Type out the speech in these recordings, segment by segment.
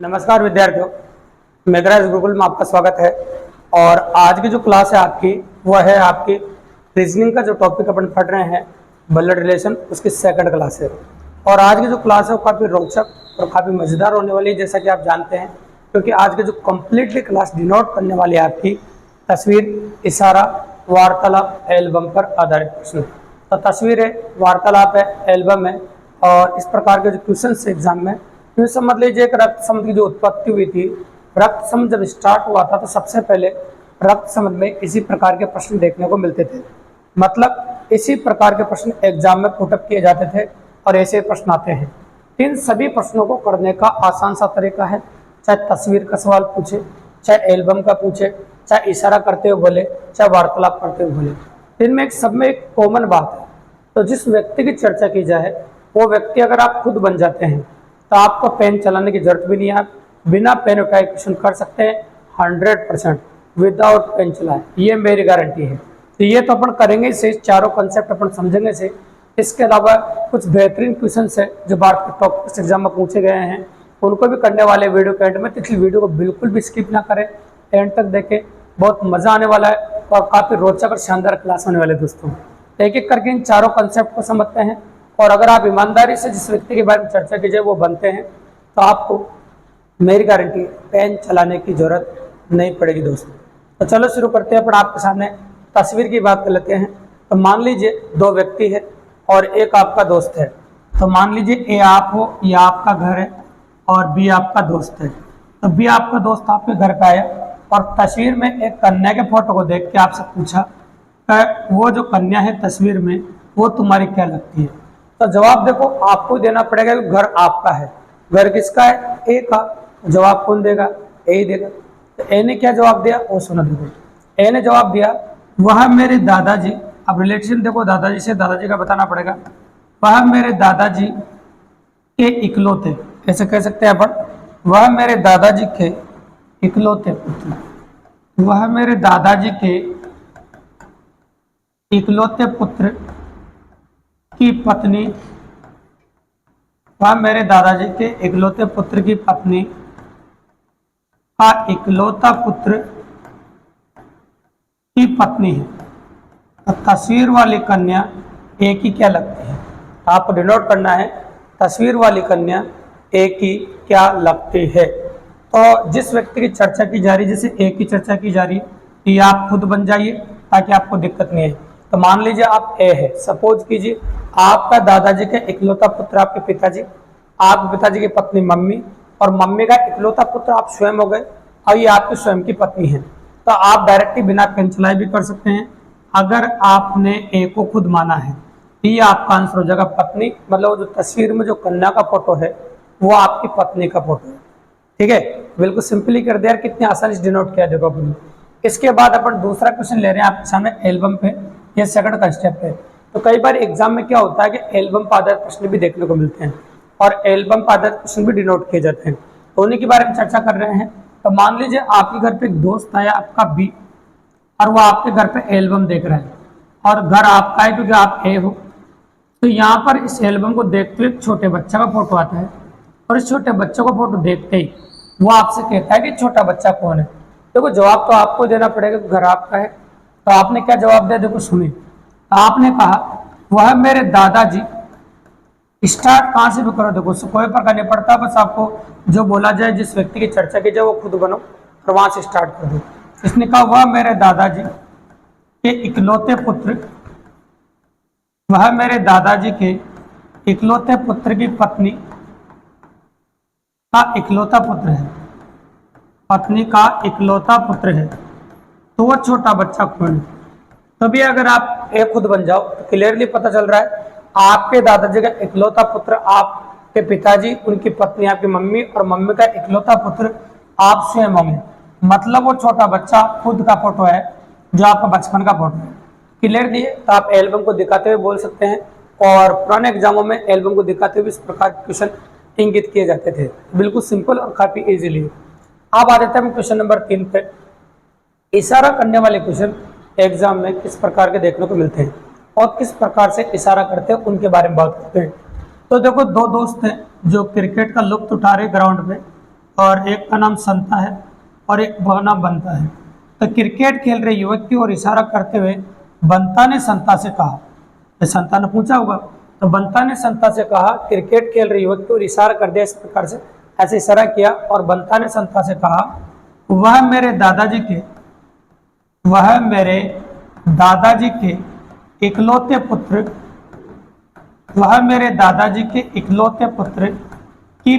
नमस्कार विद्यार्थियों, मेघराज गुरुकुल में आपका स्वागत है। और आज की जो क्लास है आपकी वह है आपकी रीजनिंग का जो टॉपिक अपन पढ़ रहे हैं ब्लड रिलेशन, उसकी सेकंड क्लास है। और आज की जो क्लास है वो काफ़ी रोचक और काफ़ी मज़ेदार होने वाली है, जैसा कि आप जानते हैं, क्योंकि आज की जो कम्प्लीटली क्लास डिनोट करने वाली है आपकी तस्वीर, इशारा, वार्तालाप, एल्बम पर आधारित प्रश्न। तो तस्वीर है, वार्तालाप है, एल्बम है, और इस प्रकार के जो क्वेश्चन एग्जाम में, तो समझ लीजिए एक रक्त संबंध की जो उत्पत्ति हुई थी, रक्त संबंध जब स्टार्ट हुआ था तो सबसे पहले रक्त संबंध में इसी प्रकार के प्रश्न देखने को मिलते थे। मतलब इसी प्रकार के प्रश्न एग्जाम में पुटअप किए जाते थे और ऐसे प्रश्न आते हैं। इन सभी प्रश्नों को करने का आसान सा तरीका है, चाहे तस्वीर का सवाल पूछे, चाहे एल्बम का पूछे, चाहे इशारा करते हुए बोले, चाहे वार्तालाप करते हुए बोले। इनमें एक सब में एक कॉमन बात है। तो जिस व्यक्ति की चर्चा की जाए वो व्यक्ति अगर आप खुद बन जाते हैं तो आपको पेन चलाने की जरूरत भी नहीं है, आप बिना पेन उठाए क्वेश्चन कर सकते हैं 100% विदाउट पेन चलाए, ये मेरी गारंटी है। तो ये तो अपन करेंगे से, चारों कंसेप्ट अपन समझेंगे से। इसके अलावा कुछ बेहतरीन क्वेश्चन है जो भारत के टॉप एग्जाम में पूछे गए हैं, उनको भी करने वाले वीडियो के एंड में। तो इसलिए वीडियो को बिल्कुल भी स्किप ना करें, एंड तक देखें, बहुत मजा आने वाला है और काफ़ी रोचक और शानदार क्लास होने वाले दोस्तों। एक एक करके इन चारों कंसेप्ट को समझते हैं, और अगर आप ईमानदारी से जिस व्यक्ति के बारे में चर्चा कीजिए वो बनते हैं तो आपको मेरी गारंटी पेन चलाने की जरूरत नहीं पड़ेगी दोस्तों। तो चलो शुरू करते हैं। पर आपके सामने तस्वीर की बात कर लेते हैं। तो मान लीजिए दो व्यक्ति है और एक आपका दोस्त है। तो मान लीजिए ए आप हो, ये आपका घर है, और बी आपका दोस्त है। तो बी आपका दोस्त आपके घर पे आया और तस्वीर में एक कन्या के फोटो को देख के आपसे पूछा वो जो कन्या है तस्वीर में वो तुम्हारी क्या लगती है। तो जवाब देखो आपको देना पड़ेगा कि घर आपका है। घर किसका है? ए का। जवाब कौन देगा? ए ही देगा। तो ए ने क्या जवाब दिया वो सुनो। देखो ए ने जवाब दिया वह मेरे दादाजी, अब रिलेशन देखो दादाजी से, दादाजी का बताना पड़ेगा। वह मेरे दादाजी के इकलौते, कैसे कह सकते हैं अपन, वह मेरे दादाजी के इकलौते पुत्र, वह मेरे दादाजी के इकलौते पुत्र की पत्नी, वह मेरे दादाजी के इकलौते पुत्र की पत्नी का इकलौता पुत्र की पत्नी है। तो तस्वीर वाली कन्या ए की क्या लगती है? आपको डिनोट करना है तस्वीर वाली कन्या ए की क्या लगती है। तो जिस व्यक्ति की चर्चा की जा रही, जैसे ए की चर्चा की जा रही, ये आप खुद बन जाइए ताकि आपको दिक्कत नहीं आए। तो मान लीजिए आप ए है, सपोज कीजिए आपका दादाजी का इकलौता पुत्र आपके पिताजी, आपके पिताजी की पत्नी मम्मी, और मम्मी का इकलौता पुत्र आप स्वयं हो गए, और ये आपकी स्वयं की पत्नी है। तो आप डायरेक्टली बिना पेन चलाए भी कर सकते हैं। अगर आपने ए को खुद माना है तो ये आपका आंसर हो जाएगा पत्नी, मतलब जो तस्वीर में जो कन्या का फोटो है वो आपकी पत्नी का फोटो है। ठीक है, बिल्कुल सिंपली कर दिया, कितनी आसानी से डिनोट किया देखो अपन। इसके बाद अपन दूसरा क्वेश्चन ले रहे हैं आपके सामने एल्बम पे, ये सेकंड कंसेप्ट है। तो कई बार एग्जाम में क्या होता है कि एल्बम पर आधारित प्रश्न भी देखने को मिलते हैं और एल्बम पर आधारित क्वेश्चन भी डिनोट किए जाते हैं। तो उन्हीं के बारे में चर्चा कर रहे हैं। तो मान लीजिए आपके घर पे एक दोस्त आया आपका बी, और वो आपके घर पे एल्बम देख रहा है, और घर आपका है क्योंकि आप ए हो। तो यहाँ पर इस एल्बम को देखते हुए एक छोटे बच्चा का फोटो आता है, और इस छोटे बच्चे को फोटो देखते ही वो आपसे कहता है कि छोटा बच्चा कौन है। देखो जवाब तो आपको देना पड़ेगा, घर आपका है। तो आपने क्या जवाब दिया देखो सुनिए। आपने कहा वह मेरे दादाजी, स्टार्ट कहाँ से भी करो, देखो कोई प्रकार नहीं पड़ता, बस आपको जो बोला जाए, जिस व्यक्ति की चर्चा की जाए वो खुद बनो और वहां से स्टार्ट कर दो। इसने कहा वह मेरे दादाजी के इकलौते पुत्र, वह मेरे दादाजी के इकलौते पुत्र की पत्नी का इकलौता पुत्र है, पत्नी का इकलौता पुत्र है। तो वह छोटा बच्चा कौन है? तभी अगर आप एक खुद बन जाओ तो क्लियरली पता चल रहा है आपके दादाजी का इकलौता पुत्र आपके पिताजी, उनकी पत्नी आपकी मम्मी, और मम्मी का इकलौता पुत्र आप स्वयं होंगे। मतलब वो छोटा बच्चा खुद का फोटो है जो आपका बचपन का फोटो है। क्लियरली तो आप एल्बम को दिखाते हुए बोल सकते हैं, और पुराने एग्जामों में एल्बम को दिखाते हुए इस प्रकार के क्वेश्चन इंगित किए जाते थे। बिल्कुल सिंपल और काफी इजीली। अब आ जाते हैं क्वेश्चन नंबर 3 पे। इशारा करने वाले क्वेश्चन एग्जाम में किस प्रकार के देखने को मिलते हैं और किस प्रकार से इशारा करते हैं उनके बारे में बात करते हैं। तो देखो दो दोस्त हैं जो क्रिकेट का लुत्फ उठा रहे ग्राउंड में, और एक का नाम संता है और एक का नाम बंता है। तो क्रिकेट खेल रहे युवक की ओर इशारा करते हुए बंता ने संता से कहा, तो संता ने पूछा होगा, तो बंता ने संता से कहा, क्रिकेट खेल रहे युवक की ओर इशारा कर दिया इस प्रकार से, ऐसे इशारा किया और बंता ने संता से कहा, वह मेरे दादाजी के इकलौते पुत्र की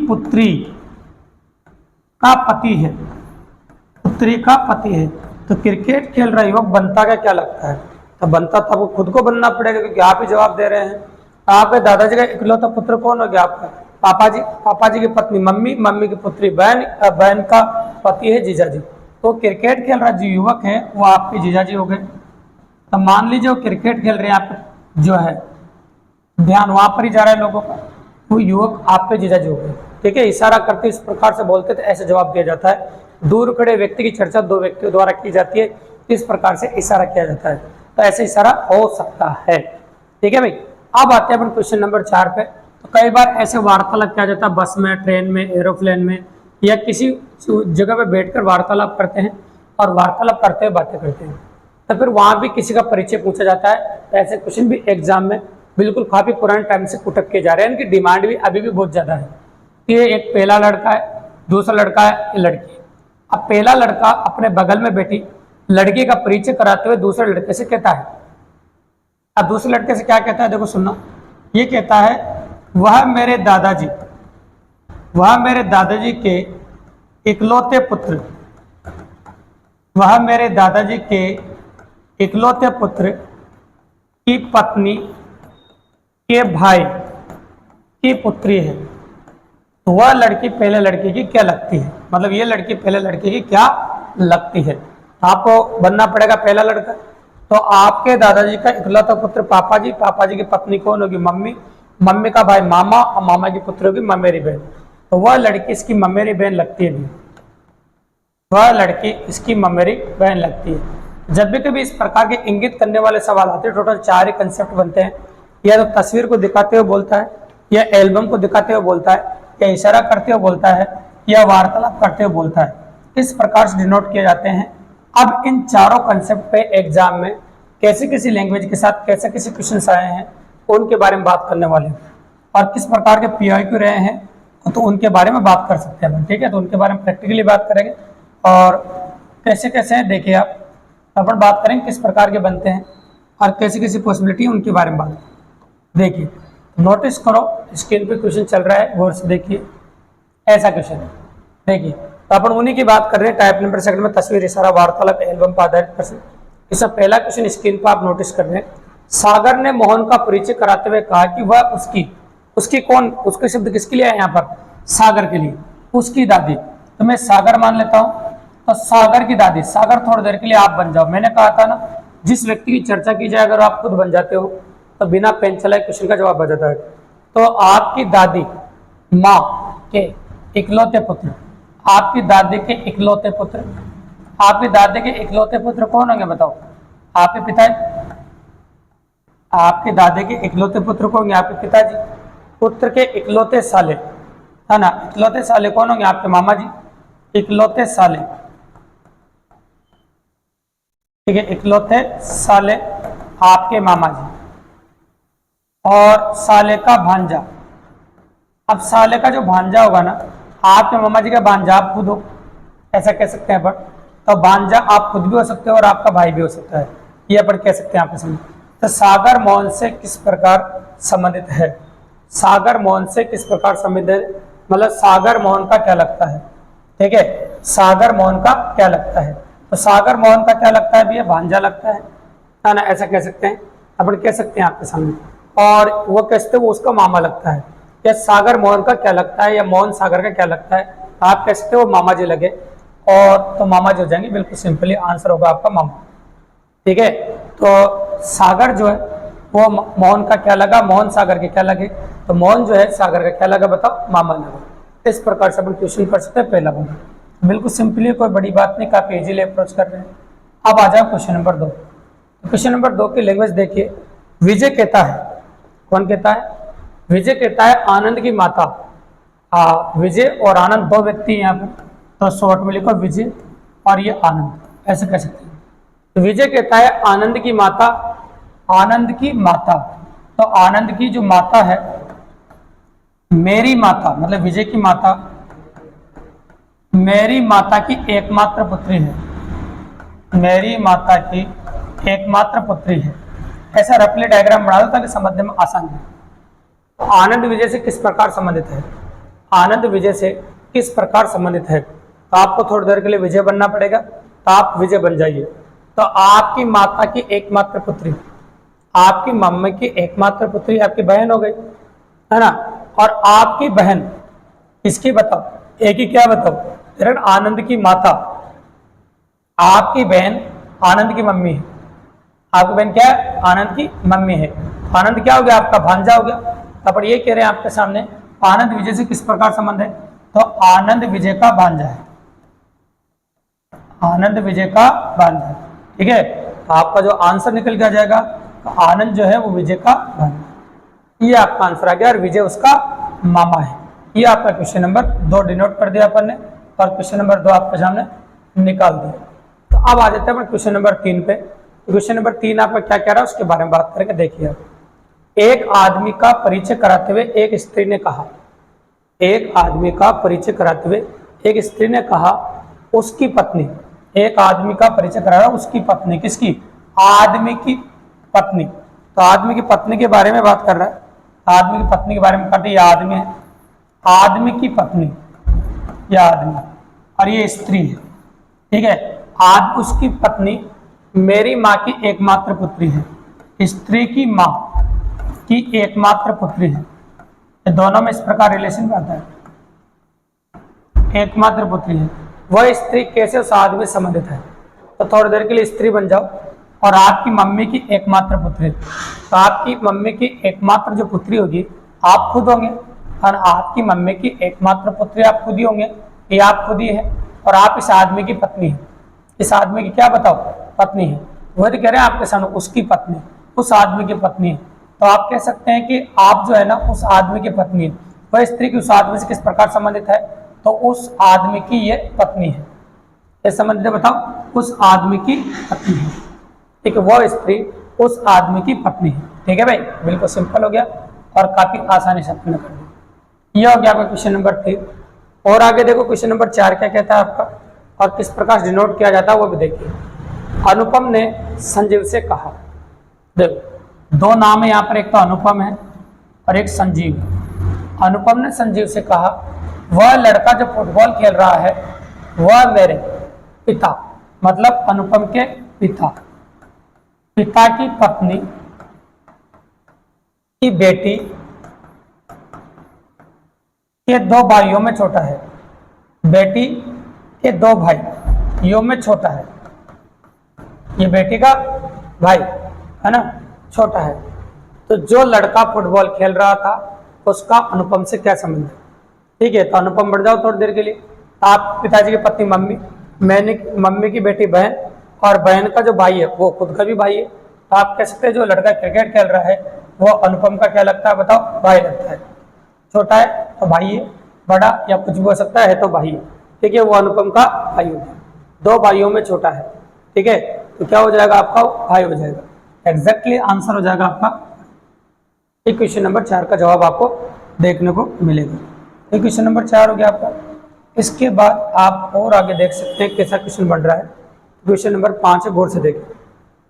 पुत्री का पति है, तो क्रिकेट खेल रहा युवक बंता का क्या लगता है? तो बंता तो आपको खुद को बनना पड़ेगा, क्योंकि आप ही जवाब दे रहे हैं। आपके दादाजी का इकलौता पुत्र कौन हो गया? आपका पापा जी की पत्नी मम्मी की पुत्री बहन का पति है जीजाजी। तो क्रिकेट खेल रहा जो युवक है वो आपके जीजाजी हो गए। तो मान लीजिए वो क्रिकेट खेल रहे हैं, आप जो है ध्यान वहां पर ही जा रहा है लोगों का, वो युवक आपके जीजाजी हो गए। ठीक है, इशारा करते इस प्रकार से बोलते थे, ऐसे जवाब दिया जाता है। दूर खड़े व्यक्ति की चर्चा दो व्यक्तियों द्वारा की जाती है, इस प्रकार से इशारा किया जाता है। तो ऐसे इशारा हो सकता है। ठीक है भाई, अब आते हैं अपन क्वेश्चन नंबर 4 पे। तो कई बार ऐसे वार्तालाप किया जाता है बस में, ट्रेन में, एरोप्लेन में या किसी जगह पे बैठकर वार्तालाप करते हैं और वार्तालाप करते हुए बातें करते हैं, तो फिर वहां भी किसी का परिचय पूछा जाता है। तो ऐसे क्वेश्चन भी एग्जाम में बिल्कुल काफी पुराने टाइम से पुटअप किए जा रहे हैं, इनकी डिमांड भी अभी भी बहुत ज्यादा है। ये एक पहला लड़का है, दूसरा लड़का है, लड़की। अब पहला लड़का अपने बगल में बैठी लड़की का परिचय कराते हुए दूसरे लड़के से कहता है, अब दूसरे लड़के से क्या कहता है, देखो सुनना। ये कहता है, वह मेरे दादाजी के इकलौते पुत्र की पत्नी के भाई की पुत्री है। तो वह लड़की पहले लड़के की क्या लगती है? मतलब ये लड़की पहले लड़के की क्या लगती है? आपको बनना पड़ेगा पहला लड़का। तो आपके दादाजी का इकलौता पुत्र पापा जी की पत्नी कौन होगी? मम्मी का भाई मामा और मामा की पुत्री होगी ममेरी बहन। तो वह लड़की इसकी ममेरी बहन लगती है। जब भी कभी इस प्रकार के इंगित करने वाले सवाल आते हैं, टोटल 4 ही कंसेप्ट बनते हैं। या तो तस्वीर को दिखाते हुए बोलता है, या एल्बम को दिखाते हुए बोलता है, या इशारा करते हुए बोलता है, या वार्तालाप करते हुए बोलता है। इस प्रकार से डिनोट किए जाते हैं। अब इन चारों कंसेप्ट पे एग्जाम में कैसे किसी लैंग्वेज के साथ कैसे किसी क्वेश्चन आए हैं उनके बारे में बात करने वाले हैं, और किस प्रकार के PIQ रहे हैं तो उनके बारे में बात कर सकते हैं। ठीक है, तो उनके बारे में प्रैक्टिकली बात करेंगे और कैसे कैसे हैं देखिए आप। अपन बात करेंगे किस प्रकार के बनते हैं और कैसी कैसी पॉसिबिलिटी है उनके बारे में बात देखिए। नोटिस करो, स्क्रीन पे क्वेश्चन चल रहा है, गौर से देखिए। ऐसा क्वेश्चन देखिए, तो अपन उन्हीं की बात कर रहे हैं। टाइप नंबर सेकंड में तस्वीर, इशारा, वार्तालाप, एल्बम पर आधारित प्रश्न। इसका पहला क्वेश्चन स्क्रीन पर आप नोटिस कर रहे हैं। सागर ने मोहन का परिचय कराते हुए कहा कि वह उसके शब्द किसके लिए है यहाँ पर? सागर के लिए, उसकी दादी। तो मैं सागर मान लेता हूँ, तो सागर की दादी। सागर थोड़ी देर के लिए आप बन जाओ। मैंने कहा था ना, जिस व्यक्ति की चर्चा की जाए अगर आप खुद बन जाते हो तो बिना पेन चलाए क्वेश्चन का जवाब आ जाता है। तो आपकी दादी माँ के इकलौते पुत्र, आपकी दादी के इकलौते पुत्र, आपकी दादी के इकलौते पुत्र कौन होंगे बताओ? आपके पिताजी। आपके दादी के इकलौते पुत्र कौन होंगे? आपके पिताजी। पुत्र के इकलौते साले, है ना, इकलौते साले कौन होंगे? आपके मामा जी। इकलौते साले, ठीक है, इकलौते साले आपके मामा जी। और साले का भांजा, अब साले का जो भांजा होगा ना, आपके मामा जी का भांजा आप खुद हो, ऐसा कह सकते हैं। पर तो भांजा आप खुद भी हो सकते हो और आपका भाई भी हो सकता है, ये अपन कह सकते हैं आपके सामने। तो सागर मोहन से किस प्रकार संबंधित है? सागर मोहन से किस प्रकार संबंधित है, मतलब सागर मोहन का क्या लगता है? ठीक है, सागर मोहन का क्या लगता है? तो सागर मोहन का क्या लगता है भैया? भांजा लगता है ना, ऐसा कह सकते हैं, अपन कह सकते हैं आपके सामने। और वो कहते वो उसका मामा लगता है। या सागर मोहन का क्या लगता है, या मोहन सागर का क्या लगता है? आप कह सकते हो मामा जी लगे, और तो मामा जी हो जाएंगे। बिल्कुल सिंपली आंसर होगा आपका मामा। ठीक है, तो सागर जो है वो मोहन का क्या लगा, मोहन सागर के क्या लगे? तो मोहन जो है सागर का क्या लगा बताओ? मामा लगा। इस प्रकार से अपन क्वेश्चन कर सकते हैं। पहला बंदा बिल्कुल सिंपली, कोई बड़ी बात नहीं, काफी इजीली अप्रोच कर रहे हैं। अब आ जाओ क्वेश्चन नंबर 2। क्वेश्चन नंबर 2 की लैंग्वेज देखिए। विजय कहता है, कौन कहता है? विजय कहता है, आनंद की माता विजय और आनंद दो व्यक्ति यहाँ पर, तो शॉर्ट में लिखो विजय और ये आनंद, ऐसे कह सकते हैं। तो विजय कहता है आनंद की माता, आनंद की माता, तो आनंद की जो माता है, मेरी माता मतलब विजय की माता, मेरी माता की एकमात्र पुत्री है, मेरी माता की एकमात्र पुत्री है। ऐसा रफली डायग्राम बना दो ताकि समझने में आसान हो। तो आनंद विजय से किस प्रकार संबंधित है, आनंद विजय से किस प्रकार संबंधित है, तो आपको थोड़ी देर के लिए विजय बनना पड़ेगा, तो आप विजय बन जाइए। तो आपकी माता की एकमात्र पुत्री, आपकी मम्मी की एकमात्र पुत्री आपकी बहन हो गई, है ना। और आपकी बहन किसकी बताओ, एक ही क्या बताओ, आनंद की माता, आपकी बहन आनंद की मम्मी है, आपकी बहन क्या है, आनंद की मम्मी है। आनंद क्या हो गया, आपका भांजा हो गया। तो ये कह रहे हैं आपके सामने आनंद विजय से किस प्रकार संबंध है, तो आनंद विजय का भांजा है, आनंद विजय का भांजा है। ठीक है, तो आपका जो आंसर निकल के आ जाएगा, तो आनंद जो है वो विजय का भांजा, ये आपका आंसर आ गया, और विजय उसका मामा है। ये आपका क्वेश्चन नंबर 2 डिनोट कर दिया अपन ने, और क्वेश्चन नंबर 2 आपके सामने निकाल दिया। तो अब आ जाते हैं क्वेश्चन नंबर 3 पे। क्वेश्चन नंबर 3 आपका क्या कह रहा है उसके बारे में बात करेंगे। देखिए, एक आदमी का परिचय कराते हुए एक स्त्री ने कहा, एक आदमी का परिचय कराते हुए एक स्त्री ने कहा उसकी पत्नी, एक आदमी का परिचय करा रहा उसकी पत्नी, किसकी, आदमी की पत्नी। तो आदमी की पत्नी के बारे में बात कर रहा है, आदमी की पत्नी के बारे में कहते, ये आदमी है, आदमी की पत्नी, ये आदमी और ये स्त्री है। ठीक है, आज उसकी पत्नी मेरी माँ की एकमात्र पुत्री है, स्त्री की माँ की एकमात्र पुत्री है। ये दोनों में इस प्रकार रिलेशन आता है, एकमात्र पुत्री है। वह स्त्री कैसे उस आदमी से संबंधित है, तो थोड़ी देर के लिए स्त्री बन जाओ, और आपकी मम्मी की एकमात्र पुत्री, तो आपकी मम्मी की एकमात्र जो पुत्री होगी आप खुद होंगे, और आपकी मम्मी की एकमात्र पुत्री आप खुद ही होंगे, ये आप खुद ही है, और आप इस आदमी की पत्नी है, इस आदमी की क्या बताओ, पत्नी है। वह तो कह रहे हैं आपके सामने उसकी पत्नी, उस आदमी की पत्नी है। तो आप कह सकते हैं कि आप जो है ना उस आदमी की पत्नी है। वह स्त्री की उस आदमी से किस प्रकार संबंधित है, तो उस आदमी की ये पत्नी है। ये संबंधित है, बताओ, उस आदमी की पत्नी है। ठीक है, वह स्त्री उस आदमी की पत्नी है। ठीक है भाई, बिल्कुल सिंपल हो गया और काफी आसानी से आपने कर दिया। यह हो गया आपका क्वेश्चन नंबर 3। और आगे देखो क्वेश्चन नंबर 4 क्या कहता है आपका, और किस प्रकार डिनोट किया जाता है वो भी देखिए। अनुपम ने संजीव से कहा, देखो दो नाम है यहाँ पर, एक तो अनुपम है और एक संजीव। अनुपम ने संजीव से कहा वह लड़का जो फुटबॉल खेल रहा है वह मेरे पिता, मतलब अनुपम के पिता, पिता की पत्नी की बेटी के 2 भाइयों में छोटा है, बेटी के 2 भाइयों में छोटा है। ये बेटी का भाई है ना, छोटा है। तो जो लड़का फुटबॉल खेल रहा था उसका अनुपम से क्या संबंध है। ठीक है, तो अनुपम बढ़ जाओ थोड़ी देर के लिए। आप पिताजी की पत्नी मम्मी, मैंने मम्मी की बेटी बहन, और बहन का जो भाई है वो खुद का भी भाई है। तो आप कह सकते हैं जो लड़का क्रिकेट खेल रहा है वो अनुपम का क्या लगता है, बताओ, भाई लगता है। छोटा है तो भाई है, बड़ा या कुछ भी हो सकता है तो भाई है। ठीक है, वो अनुपम का भाई हो गया, 2 भाइयों में छोटा है। ठीक है, तो क्या हो जाएगा आपका, भाई हो जाएगा। एग्जैक्टली आंसर हो जाएगा आपका। ये क्वेश्चन नंबर 4 का जवाब आपको देखने को मिलेगा। ये क्वेश्चन नंबर 4 हो गया आपका। इसके बाद आप और आगे देख सकते हैं कैसा क्वेश्चन बन रहा है। क्वेश्चन नंबर 5 है, गौर से देखें।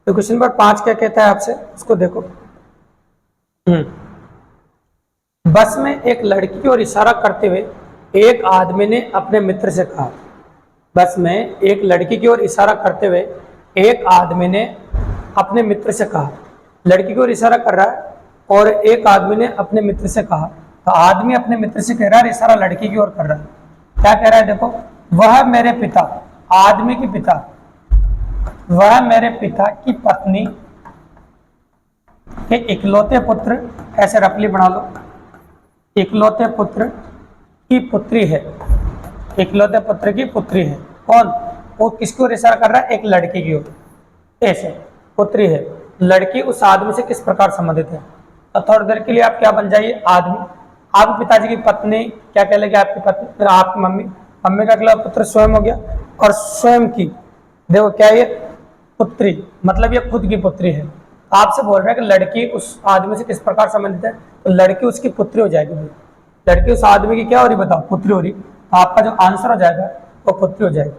तो क्वेश्चन नंबर 5 क्या कहता है आपसे, उसको देखो। बस में एक लड़की की ओर इशारा करते हुए एक आदमी ने अपने मित्र से कहा, बस में एक लड़की की ओर इशारा करते हुए एक आदमी ने अपने मित्र से कहा, लड़की की ओर इशारा कर रहा है और एक आदमी ने अपने मित्र से कहा। तो आदमी अपने मित्र से कह रहा है, इशारा लड़की की ओर कर रहा है। क्या कह रहा है, देखो, वह मेरे पिता, आदमी की पिता, वह मेरे पिता की पत्नी के इकलौते पुत्र, ऐसे रफली बना लो, इकलौते पुत्र की पुत्री है, इकलौते पुत्र की पुत्री है। कौन, वो किसकी ओर इशारा कर रहा है, एक लड़की की ओर, ऐसे पुत्री है। लड़की उस आदमी से किस प्रकार संबंधित है, तो थोड़ी देर के लिए आप क्या बन जाइए, आदमी। आपके पिताजी की पत्नी क्या कहलाएगी? आपकी पत्नी, आपकी मम्मी, मम्मी का अगला पुत्र स्वयं हो गया। और स्वयं की देखो क्या ये पुत्री, मतलब ये खुद की पुत्री है। आपसे बोल रहा है कि लड़की उस आदमी से किस प्रकार संबंधित है, तो लड़की उसकी पुत्री हो जाएगी भाई। लड़की उस आदमी की क्या हो रही बताओ? पुत्री हो रही। तो आपका जो आंसर हो जाएगा वो पुत्री हो जाएगी।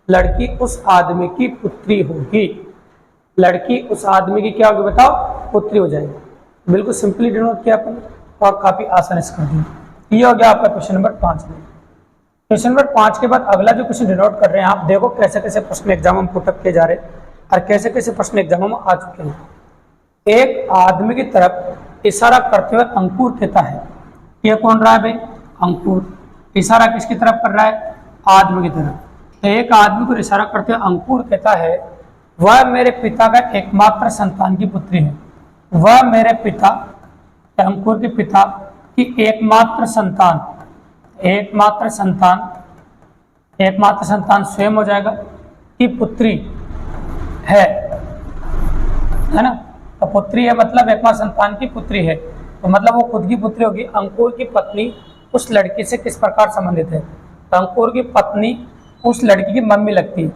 लड़की उस आदमी की पुत्री होगी। लड़की उस आदमी की क्या होगी बताओ? पुत्री हो जाएगी। बिल्कुल सिंपली डिनोट किया अपन और काफी आसानी से कर दिया। ये हो गया आपका क्वेश्चन नंबर 5 में। क्वेश्चन नंबर 5 के बाद अगला जो क्वेश्चन डिनोट कर रहे हैं आप, देखो कैसे कैसे प्रश्न एग्जाम में पुटअप किए जा रहे हैं और कैसे कैसे प्रश्न एग्जाम में आ चुके हैं। एक आदमी की तरफ इशारा करते हुए अंकुर कहता है, ये कौन रहा है भाई? अंकुर। इशारा किसकी तरफ कर रहा है? आदमी की तरफ। तो एक आदमी को इशारा करते हुए अंकुर कहता है, वह मेरे पिता का एकमात्र संतान की पुत्री है। वह मेरे पिता, अंकुर के पिता की एकमात्र संतान, एकमात्र संतान, एकमात्र संतान स्वयं हो जाएगा, की पुत्री है ना? तो पुत्री है मतलब एकमात्र संतान की पुत्री है, तो मतलब वो खुद की पुत्री होगी। अंकुर की पत्नी उस लड़की से किस प्रकार संबंधित है? तो अंकुर की पत्नी उस लड़की की मम्मी लगती है।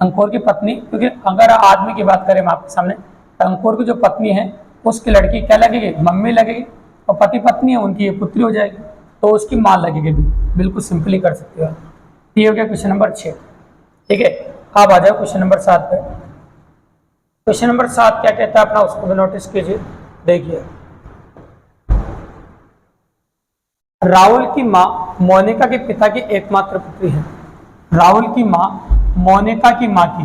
अंकुर की पत्नी, क्योंकि अगर आदमी की बात करें आपके सामने, तो अंकुर की जो पत्नी है उसकी लड़की क्या लगेगी? मम्मी लगेगी। और पति पत्नी है उनकी ये पुत्री हो जाएगी, तो उसकी माँ लगेगी भी। बिल्कुल सिंपली कर सकते हो। ये हो गया क्वेश्चन नंबर 6। ठीक है, अब आ जाओ क्वेश्चन नंबर 7 पे। क्वेश्चन नंबर 7 क्या कहता है अपना, उसको भी नोटिस कीजिए। देखिए, राहुल की माँ मोनिका के पिता की एकमात्र पुत्री है। राहुल की माँ मोनिका की माँ की,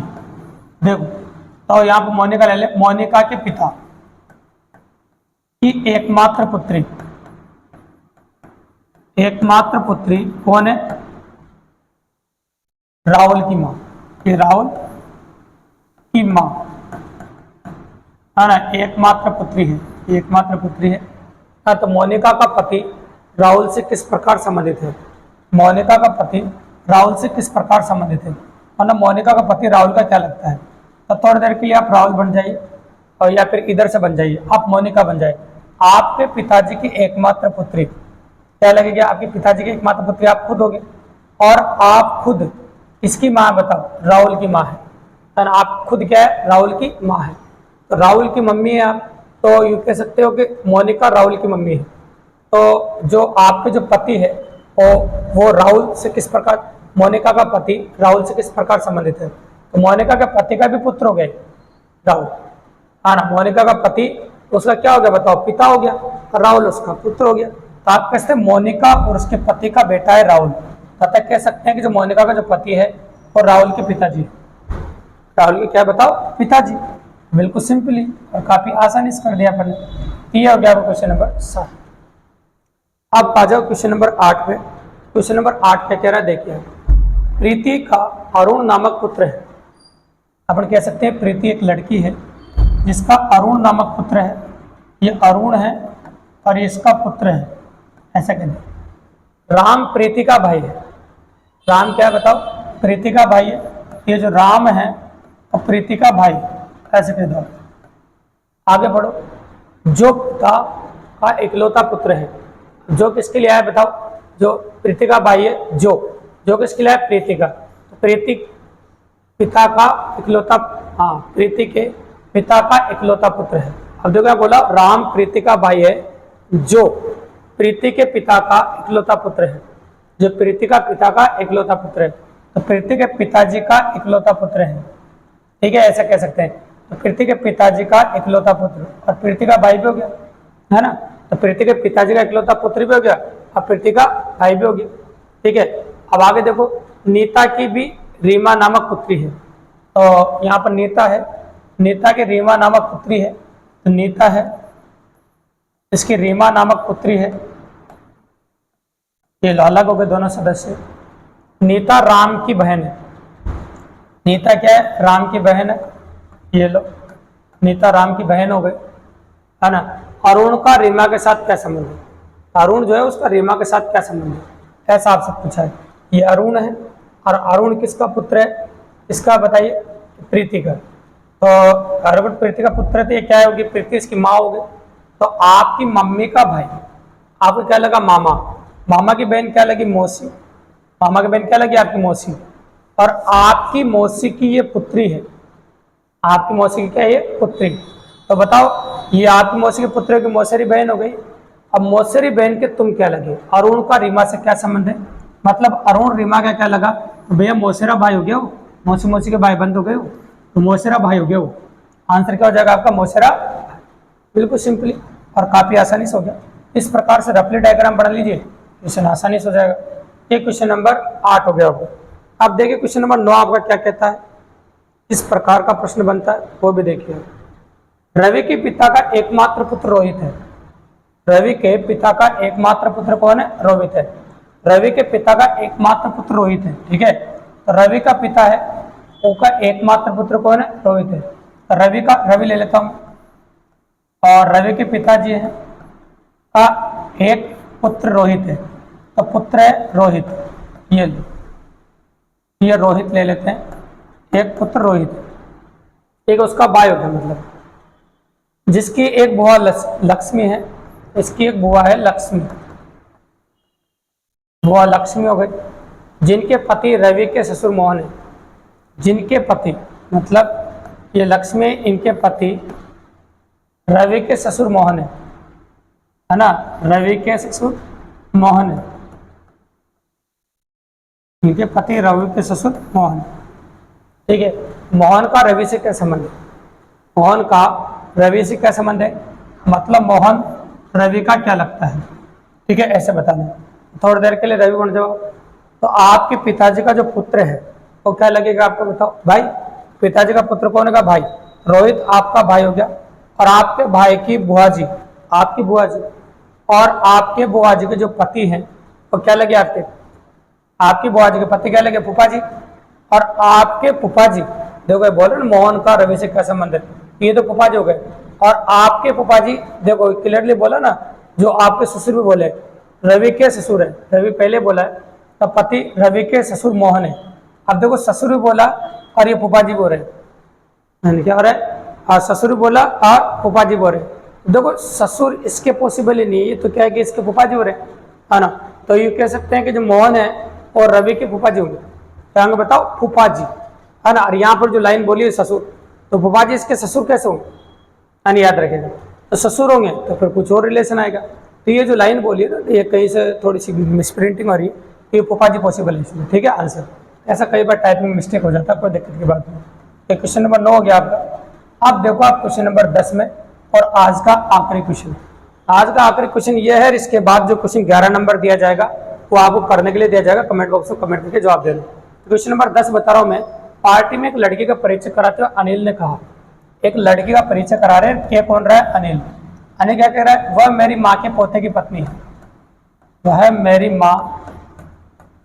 देखो तो यहाँ पर मोनिका ले ले, मोनिका के पिता की एकमात्र पुत्री, एकमात्र पुत्री कौन है? राहुल की माँ। ये राहुल की माँ है ना, एकमात्र पुत्री है, एकमात्र पुत्री है। हाँ, तो मोनिका का पति राहुल से किस प्रकार संबंधित है? मोनिका का पति राहुल से किस प्रकार संबंधित है? मतलब मोनिका का पति राहुल का क्या लगता है? तो थोड़ी देर के लिए आप राहुल बन जाइए और या फिर इधर से बन जाइए, आप मोनिका बन जाइए। आपके पिताजी की एकमात्र पुत्री क्या लगेगी? आपके पिताजी की एकमात्र पुत्री आप खुद होगे, और आप खुद किसकी माँ है बताओ? राहुल की माँ है। आप खुद क्या है? राहुल की माँ है। तो राहुल की मम्मी है आप, तो यूँ कह सकते हो कि मोनिका राहुल की मम्मी है। तो जो आपके जो पति है वो राहुल से किस प्रकार, मोनिका का पति राहुल से किस प्रकार संबंधित है? तो मोनिका के पति का भी पुत्र हो गए राहुल, हाँ ना। मोनिका का पति उसका क्या हो गया बताओ? पिता हो गया, और राहुल उसका पुत्र हो गया। तो आप कहते हैं मोनिका और उसके पति का बेटा है राहुल, तथा कह सकते हैं कि जो मोनिका का जो पति है वो राहुल के पिताजी, राहुल के क्या बताओ? पिताजी। बिल्कुल सिंपली और काफी आसानी से कर दिया अपन ने। ये हो गया क्वेश्चन नंबर 7। अब आ जाओ क्वेश्चन नंबर 8 पे। क्वेश्चन नंबर 8 क्या कह रहा है? देखिए, प्रीति का अरुण नामक पुत्र है। अपन कह सकते हैं प्रीति एक लड़की है जिसका अरुण नामक पुत्र है। ये अरुण है और ये इसका पुत्र है, ऐसा कहते। राम प्रीति का भाई है। राम क्या बताओ? प्रीति का भाई है। ये जो राम है और प्रीति का भाई, ऐसे कह दो। आगे बढ़ो। जो पिता का इकलौता पुत्र है, जो किसके लिए है बताओ? जो प्रीति का भाई है, जो किसके लिए है? प्रीति का। तो प्रीति पिता का इकलौता, हाँ, प्रीति के पिता का इकलौता पुत्र है। अब देखो क्या बोला? राम प्रीति का भाई है जो प्रीति के पिता का इकलौता पुत्र है। जो प्रीति का पिता का इकलौता पुत्र है, तो प्रीति के पिताजी का इकलौता पुत्र है। ठीक है, ऐसा कह सकते हैं। तो प्रीति के पिताजी का इकलौता पुत्र और प्रीति का भाई भी हो गया, है ना। तो प्रीति के पिताजी का इकलौता पुत्र भी हो गया और प्रीति का भाई भी हो गया। ठीक है, अब आगे देखो, नीता की भी रीमा नामक पुत्री है। तो यहाँ पर नीता है, नीता की रीमा नामक पुत्री है। तो नीता है, इसकी रीमा नामक पुत्री है। ये अलग हो गए दोनों सदस्य। नीता राम की बहन है। नीता क्या है? राम की बहन है। ये लो, नीता राम की बहन हो गई, है ना। अरुण का रीमा के साथ क्या संबंध है? अरुण जो है उसका रीमा के साथ क्या संबंध है, ऐसा आपसे पूछा है। ये अरुण है और अरुण किसका पुत्र है? इसका बताइए, प्रीति का। तो अरुण प्रीति का पुत्र है, तो ये क्या होगी? प्रीति इसकी माँ होगी। तो आपकी मम्मी का भाई, आपको क्या लगा मामा, मामा की बहन क्या लगी मौसी, मामा की बहन क्या लगी आपकी मौसी, और आपकी मौसी की ये पुत्री है, आपकी मौसी की क्या है ये पुत्री। तो बताओ ये आपकी मौसी की पुत्री की मौसेरी बहन हो गई। अब मौसेरी बहन के तुम क्या लगे, अरुण का रीमा से क्या संबंध है, मतलब अरुण रीमा का क्या लगा, तो भैया मौसेरा भाई हो गया वो, मौसी मौसी के भाई बंद हो गए वो, तो मौसेरा भाई हो गया वो। आंसर क्या हो जाएगा आपका मौसेरा, बिल्कुल सिंपली और काफी आसानी से हो गया। इस प्रकार से रफली डायग्राम बना लीजिए, क्वेश्चन आसानी से हो जाएगा। ये क्वेश्चन नंबर 8 हो गया होगा। अब देखिए क्वेश्चन नंबर 9 आपका क्या कहता है, इस प्रकार का प्रश्न बनता है वो भी देखिए। रवि के पिता का एकमात्र पुत्र रोहित है, रवि के पिता का एकमात्र पुत्र कौन है, रोहित है। रवि के पिता का एकमात्र पुत्र रोहित है, ठीक है। तो रवि का पिता है, उसका एकमात्र पुत्र कौन है, रोहित है। तो रवि ले लेता हूं, और रवि के पिताजी है का एक पुत्र रोहित है, तो पुत्र है रोहित, ये रोहित ले लेते हैं, एक पुत्र रोहित है, एक उसका भाई हो गया, मतलब जिसकी एक बुआ लक्ष्मी है, इसकी एक बुआ है लक्ष्मी, बुआ लक्ष्मी हो गई, जिनके पति रवि के ससुर मोहन है, जिनके पति मतलब ये लक्ष्मी, इनके पति रवि के ससुर मोहन है ना, रवि के ससुर मोहन है, इनके पति रवि के ससुर मोहन, ठीक है। मोहन का रवि से क्या संबंध है, मोहन का रवि से क्या संबंध है, मतलब मोहन रवि का क्या लगता है, ठीक है, ऐसे बताना। थोड़ी देर के लिए रवि बन जाओ। तो आपके पिताजी का जो पुत्र है वो क्या लगेगा आपको, बताओ भाई, पिताजी का पुत्र कौन है, भाई, रोहित आपका भाई हो गया, और आपके भाई की बुआ जी, आपकी बुआ जी, और आपके बुआ जी के जो पति हैं वो क्या लगे आपकी बुआ जी के पति क्या लगे, फूफा जी, और आपके फूफा जी, देखो बोल रहे ना मोहन का रवि से क्या संबंध है, ये तो फूफा जी हो गए, और आपके फूफा जी देखो क्लियरली बोला ना, जो आपके ससुर भी बोले रवि के ससुर है, रवि पहले बोला है, तो पति रवि के ससुर मोहन है। अब देखो ससुर भी बोला और ये फूफा जी बोल रहे, क्या हो रहा है, हाँ ससुर भी बोला और फूफा जी बोल रहे। देखो ससुर इसके पॉसिबल ही नहीं है, ये तो क्या है कि इसके फूफा जी हो रहे है ना, तो ये कह सकते हैं कि जो मोहन है और रवि के फूफा जी होंगे, क्या होंगे बताओ, फूफा जी, है ना। और यहाँ पर जो लाइन बोली है ससुर, तो फूफा जी इसके ससुर कैसे होंगे, यानी याद रखेगा, तो ससुर होंगे तो फिर कुछ और रिलेशन आएगा। तो ये जो लाइन बोली है ना, ये कहीं से थोड़ी सी मिसप्रिंटिंग हो रही है, ये फूफा जी पॉसिबल है इसमें, ठीक है आंसर। ऐसा कई बार टाइपिंग मिस्टेक हो जाता है, कोई दिक्कत की बात नहीं। तो क्वेश्चन नंबर 9 हो गया आपका। अब देखो आप क्वेश्चन नंबर 10 में, और आज का आखिरी क्वेश्चन, आज का आखिरी क्वेश्चन ये है, इसके बाद जो क्वेश्चन 11 नंबर दिया जाएगा वो आपको करने के लिए दिया जाएगा, कमेंट बॉक्स में कमेंट करके जवाब देना। क्वेश्चन नंबर 10 बता रहा हूँ मैं। पार्टी में एक लड़की का परिचय कराते हुए अनिल ने कहा, एक लड़की का परिचय करा रहे हैं, क्या कौन रहा है, अनिल। अनिल क्या कह रहा है, वह मेरी माँ के पोते की पत्नी है, वह मेरी माँ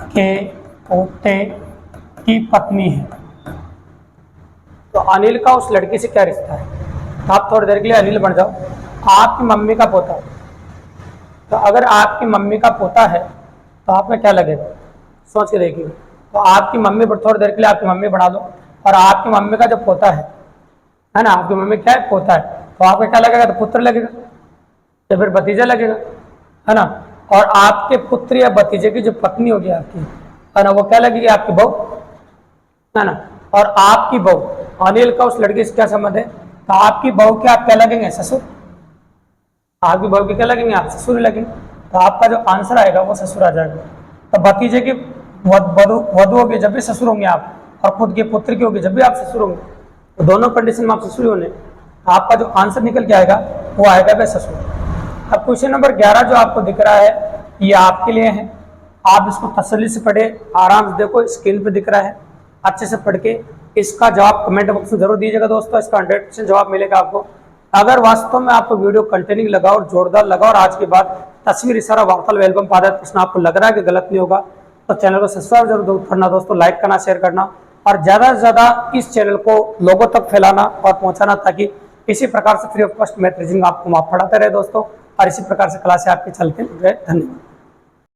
के पोते की पत्नी है। तो अनिल का उस लड़की से क्या रिश्ता है, तो आप थोड़ी देर के लिए अनिल बन जाओ। आपकी मम्मी का पोता, तो अगर आपकी मम्मी का पोता है तो आपका क्या लगेगा, सोच के देखिए। तो आपकी मम्मी पर थोड़ी देर के लिए आपकी मम्मी बना दो, और आपकी मम्मी का जो पोता है ना, आपकी मम्मी क्या है, पोता है, तो आपका क्या लगेगा, तो पुत्र लगेगा या फिर भतीजा लगेगा, है ना। और आपके पुत्र या भतीजे की जो पत्नी होगी आपकी, है ना, वो क्या लगेगी, आपकी बहू, है ना। और आपकी बहू, अनिल का उस लड़के से क्या संबंध है, तो आपकी बहू के आप क्या लगेंगे, ससुर, आपकी बहू के क्या लगेंगे, आप ससुर लगेंगे। तो आपका जो आंसर आएगा वो ससुर आ जाएगा। तो भतीजे की वधु होगी जब भी ससुर होंगे आप, और खुद के पुत्र की होगी जब भी आप ससुर होंगे, तो दोनों कंडीशन में आप ससुर होने, आपका जो आंसर निकल के आएगा वो आएगा वह ससुर। अब क्वेश्चन नंबर 11 जो आपको दिख रहा है ये आपके लिए है, आप इसको तसल्ली से पढ़े, आराम से देखो, स्क्रीन पे दिख रहा है, अच्छे से पढ़ के इसका जवाब कमेंट बॉक्स में जरूर दीजिएगा दोस्तों, इसका 100% जवाब मिलेगा आपको। अगर वास्तव में आपको वीडियो कंटेनिंग लगा और जोरदार लगा, और आज के बाद तस्वीर इशारा वार्तालाप एल्बम पादत प्रश्न आपको लग रहा है कि गलत नहीं होगा, तो चैनल को सब्सक्राइब जरूर करना दोस्तों, लाइक करना, शेयर करना, और ज़्यादा से ज़्यादा इस चैनल को लोगों तक फैलाना और पहुंचाना, ताकि इसी प्रकार से free of cost math reasoning आपको वहाँ पढ़ाते रहे दोस्तों, और इसी प्रकार से क्लासें आपके चलते रहे। धन्यवाद।